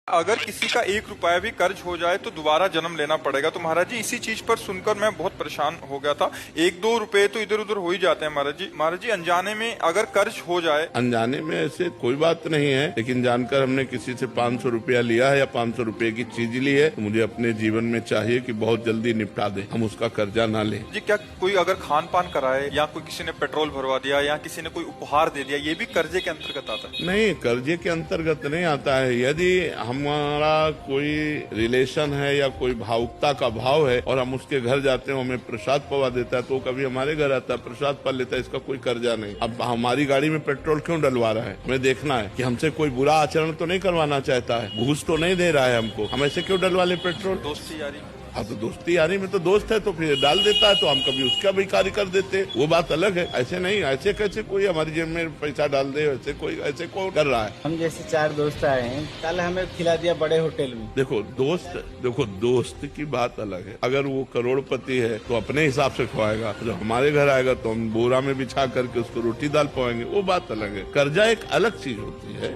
अगर किसी का 1 रुपया भी कर्ज हो जाए तो दोबारा जन्म लेना पड़ेगा। तो महाराज जी इसी चीज पर सुनकर मैं बहुत परेशान हो गया था। 1-2 रुपए तो इधर उधर हो ही जाते हैं महाराज जी। महाराज जी अनजाने में अगर कर्ज हो जाए। अनजाने में ऐसे कोई बात नहीं है, लेकिन जानकर हमने किसी से 500 रुपया लिया है या 500 रुपए की चीज ली है तो मुझे अपने जीवन में चाहिए कि बहुत जल्दी निपटा दे, हम उसका कर्जा ना लें। जी क्या कोई अगर खान पान कराए या कोई किसी ने पेट्रोल भरवा दिया या किसी ने कोई उपहार दे दिया, ये भी कर्जे के अंतर्गत आता है? नहीं, कर्जे के अंतर्गत नहीं आता है। यदि हमारा कोई रिलेशन है या कोई भावुकता का भाव है और हम उसके घर जाते हैं, हमें प्रसाद पवा देता है तो कभी हमारे घर आता है, प्रसाद पा लेता है, इसका कोई कर्जा नहीं। अब हमारी गाड़ी में पेट्रोल क्यों डलवा रहा है, हमें देखना है कि हमसे कोई बुरा आचरण तो नहीं करवाना चाहता है, घूस तो नहीं दे रहा है हमको, हम ऐसे क्यों डलवा ले पेट्रोल? दोस्ती यारी। हाँ तो दोस्ती यारी में तो दोस्त है तो फिर डाल देता है तो हम कभी उसका भी कार्य कर देते, वो बात अलग है। ऐसे नहीं, ऐसे कैसे कोई हमारी जेब में पैसा डाल दे, ऐसे कौन कर रहा है? हम जैसे 4 दोस्त आए हैं, कल हमें खिला दिया बड़े होटल में। देखो दोस्त की बात अलग है। अगर वो करोड़पति है तो अपने हिसाब से खवाएगा, जो हमारे घर आएगा तो हम बोरा में बिछा करके उसको रोटी दाल पवाएंगे, वो बात अलग है। कर्जा एक अलग चीज होती है।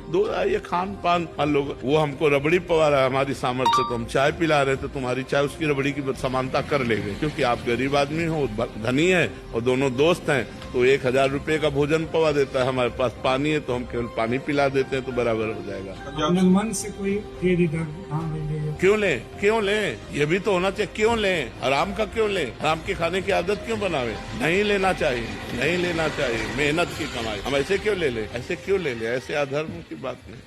ये खान पान, मान लो वो हमको रबड़ी पवा रहा है हमारी सामर्थ्य, तो हम चाय पिला रहे थे, तुम्हारी चाय उसकी रबड़ी की समानता कर लेंगे, क्योंकि आप गरीब आदमी हो, धनी है और दोनों दोस्त हैं, तो 1000 रुपए का भोजन पवा देता है, हमारे पास पानी है तो हम केवल पानी पिला देते हैं, तो बराबर हो जाएगा। मन से कोई दे दी क्यों ले, ये भी तो होना चाहिए। क्यों ले, आराम का क्यों ले, आराम के खाने की आदत क्यों बनावे? नहीं लेना चाहिए, मेहनत की कमाई। हम ऐसे क्यों ले, ऐसे अधर्म की बात नहीं।